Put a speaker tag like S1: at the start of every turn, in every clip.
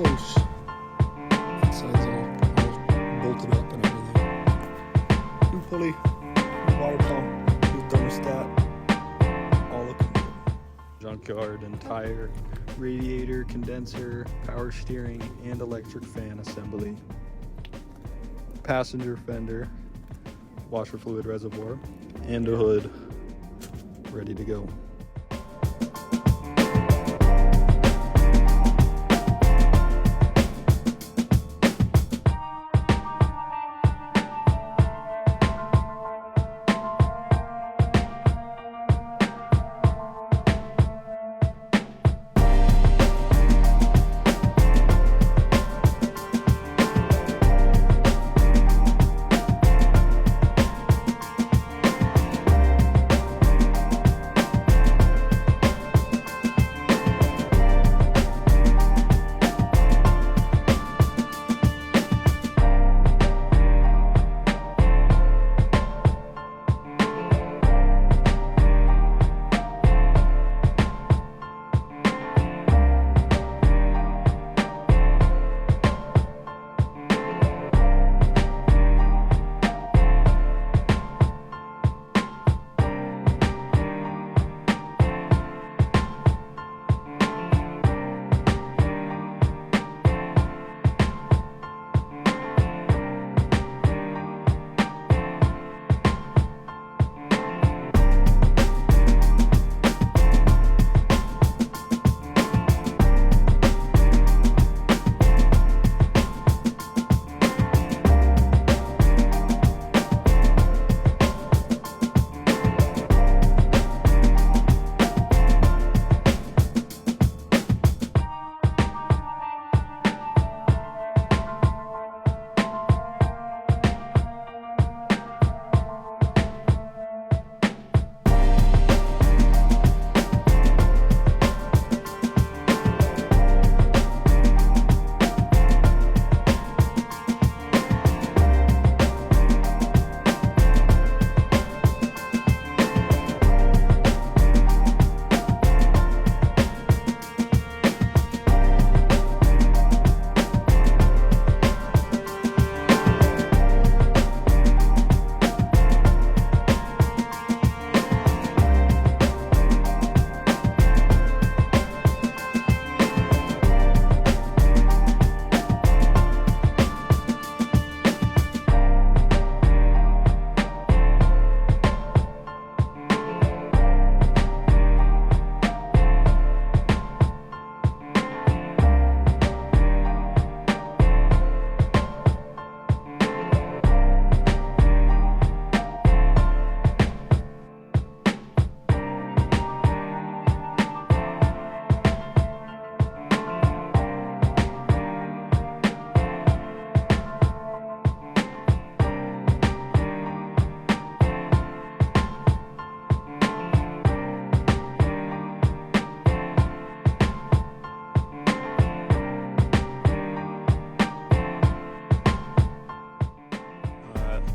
S1: close. Inside's all bolted up and everything. New pulley, new water pump, new thermostat, all looking good. Junkyard and tire, radiator, condenser, power steering, and electric fan assembly. Passenger fender, washer fluid reservoir, and a hood ready to go.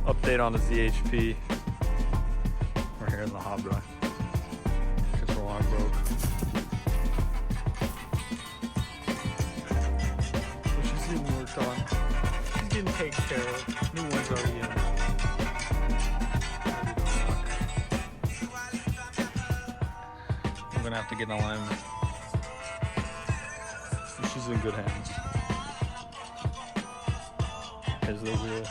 S1: Update on the ZHP. We're here in the Habra because we're long broke. So she's getting worked on. She's getting taken care of. New one's already in. I'm gonna have to get an alignment. So she's in good hands. Here's the wheel.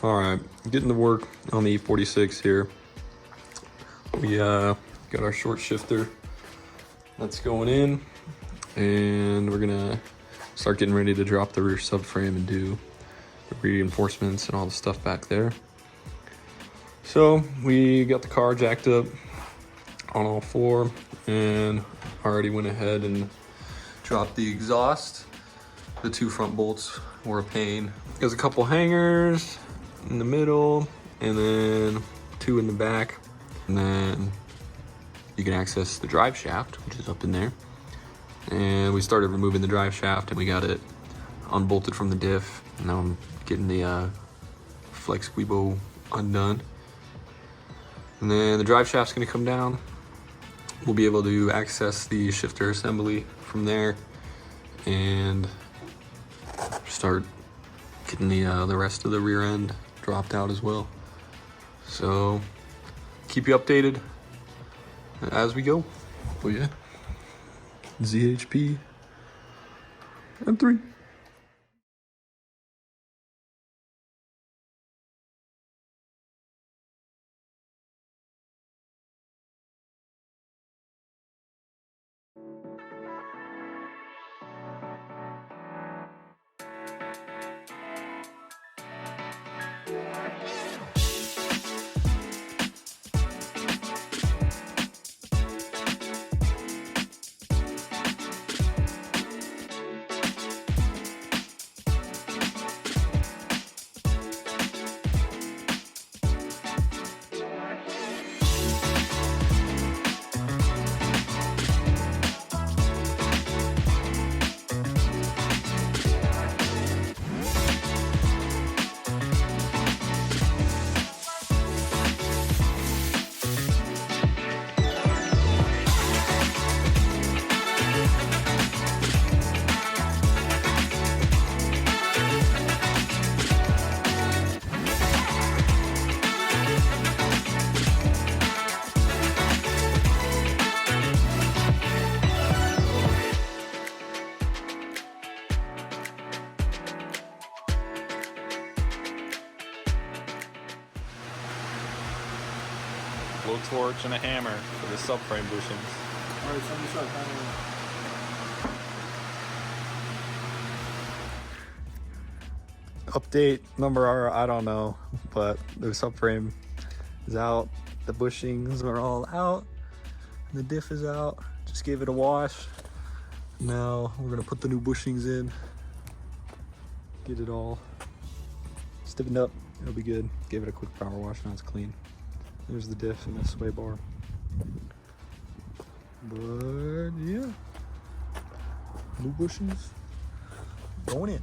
S1: All right, getting to work on the E46 here. We got our short shifter that's going in, and we're gonna start getting ready to drop the rear subframe and do the reinforcements and all the stuff back there. So we got the car jacked up on all four and already went ahead and dropped the exhaust. The two front bolts were a pain. There's a couple hangers in the middle and then two in the back. And then you can access the drive shaft, which is up in there. And we started removing the drive shaft and we got it unbolted from the diff. And now I'm getting the flex squeebo undone. And then the drive shaft's gonna come down. We'll be able to access the shifter assembly from there and start getting the rest of the rear end dropped out as well. So keep you updated as we go. Oh yeah, ZHP M3.
S2: Blowtorch and a hammer for the subframe bushings.
S1: Alright, so I'm just update number, I don't know, but the subframe is out, the bushings are all out, the diff is out. Just gave it a wash. Now we're gonna put the new bushings in, get it all stiffened up. It'll be good. Gave it a quick power wash, now it's clean. There's the diff and the sway bar. But yeah, new bushings going in.